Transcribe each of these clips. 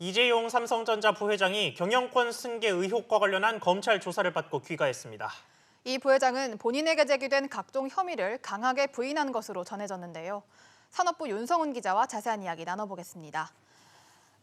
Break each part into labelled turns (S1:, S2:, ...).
S1: 이재용 삼성전자 부회장이 경영권 승계 의혹과 관련한 검찰 조사를 받고 귀가했습니다.
S2: 이 부회장은 본인에게 제기된 각종 혐의를 강하게 부인한 것으로 전해졌는데요. 산업부 윤성훈 기자와 자세한 이야기 나눠보겠습니다.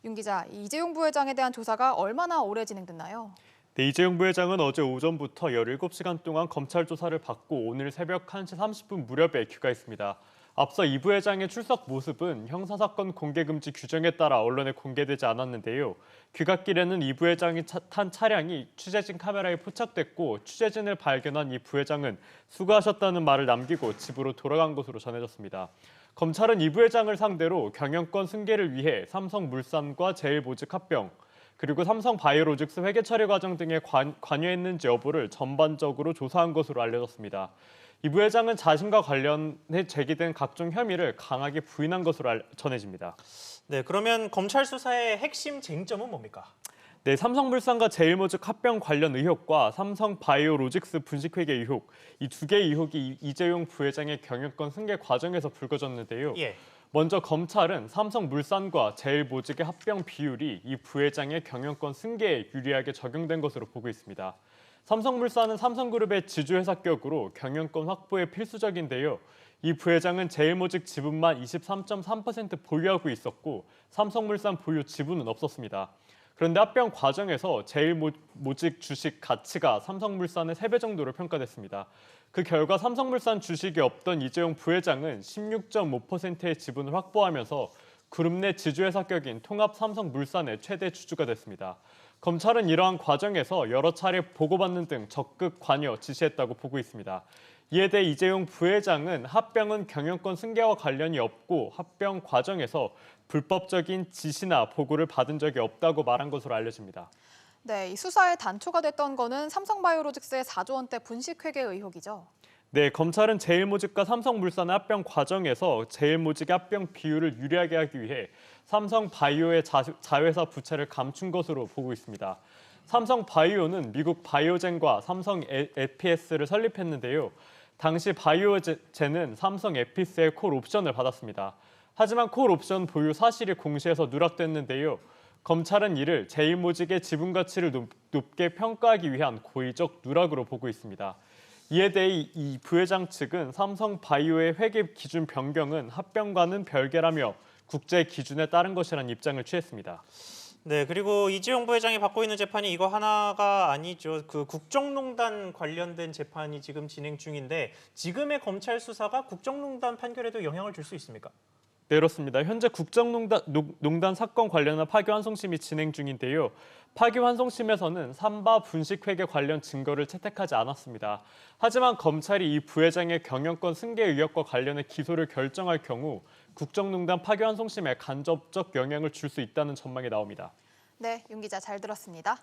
S2: 윤 기자, 이재용 부회장에 대한 조사가 얼마나 오래 진행됐나요?
S3: 네, 이재용 부회장은 어제 오전부터 17시간 동안 검찰 조사를 받고 오늘 새벽 1시 30분 무렵에 귀가했습니다. 앞서 이 부회장의 출석 모습은 형사사건 공개금지 규정에 따라 언론에 공개되지 않았는데요. 귀갓길에는 이 부회장이 탄 차량이 취재진 카메라에 포착됐고 취재진을 발견한 이 부회장은 수고하셨다는 말을 남기고 집으로 돌아간 것으로 전해졌습니다. 검찰은 이 부회장을 상대로 경영권 승계를 위해 삼성물산과 제일모직 합병, 그리고 삼성바이오로직스 회계 처리 과정 등에 관여했는지 여부를 전반적으로 조사한 것으로 알려졌습니다. 이 부회장은 자신과 관련해 제기된 각종 혐의를 강하게 부인한 것으로 전해집니다.
S1: 네, 그러면 검찰 수사의 핵심 쟁점은 뭡니까?
S3: 네, 삼성물산과 제일모직 합병 관련 의혹과 삼성바이오로직스 분식회계 의혹, 이 두 개의 의혹이 이재용 부회장의 경영권 승계 과정에서 불거졌는데요.
S1: 예.
S3: 먼저 검찰은 삼성물산과 제일모직의 합병 비율이 이 부회장의 경영권 승계에 유리하게 적용된 것으로 보고 있습니다. 삼성물산은 삼성그룹의 지주회사격으로 경영권 확보에 필수적인데요. 이 부회장은 제일모직 지분만 23.3% 보유하고 있었고 삼성물산 보유 지분은 없었습니다. 그런데 합병 과정에서 제일모직 주식 가치가 삼성물산의 3배 정도로 평가됐습니다. 그 결과 삼성물산 주식이 없던 이재용 부회장은 16.5%의 지분을 확보하면서 그룹 내 지주회사격인 통합삼성물산의 최대 주주가 됐습니다. 검찰은 이러한 과정에서 여러 차례 보고받는 등 적극 관여 지시했다고 보고 있습니다. 이에 대해 이재용 부회장은 합병은 경영권 승계와 관련이 없고 합병 과정에서 불법적인 지시나 보고를 받은 적이 없다고 말한 것으로 알려집니다.
S2: 네, 이 수사에 단초가 됐던 거는 삼성바이오로직스의 4조 원대 분식회계 의혹이죠.
S3: 네, 검찰은 제일모직과 삼성물산의 합병 과정에서 제일모직의 합병 비율을 유리하게 하기 위해 삼성바이오의 자회사 부채를 감춘 것으로 보고 있습니다. 삼성바이오는 미국 바이오젠과 삼성 에피스를 설립했는데요. 당시 바이오젠은 삼성 에피스의 콜 옵션을 받았습니다. 하지만 콜 옵션 보유 사실이 공시에서 누락됐는데요. 검찰은 이를 제일모직의 지분 가치를 높게 평가하기 위한 고의적 누락으로 보고 있습니다. 이에 대해 이 부회장 측은 삼성바이오의 회계 기준 변경은 합병과는 별개라며 국제 기준에 따른 것이라는 입장을 취했습니다.
S1: 네, 그리고 이재용 부회장이 받고 있는 재판이 이거 하나가 아니죠. 그 국정농단 관련된 재판이 지금 진행 중인데 지금의 검찰 수사가 국정농단 판결에도 영향을 줄 수 있습니까?
S3: 네, 그렇습니다. 현재 국정농단 사건 관련한 파기환송심이 진행 중인데요. 파기환송심에서는 삼바 분식회계 관련 증거를 채택하지 않았습니다. 하지만 검찰이 이 부회장의 경영권 승계 의혹과 관련해 기소를 결정할 경우 국정농단 파기환송심에 간접적 영향을 줄 수 있다는 전망이 나옵니다.
S2: 네, 윤 기자 잘 들었습니다.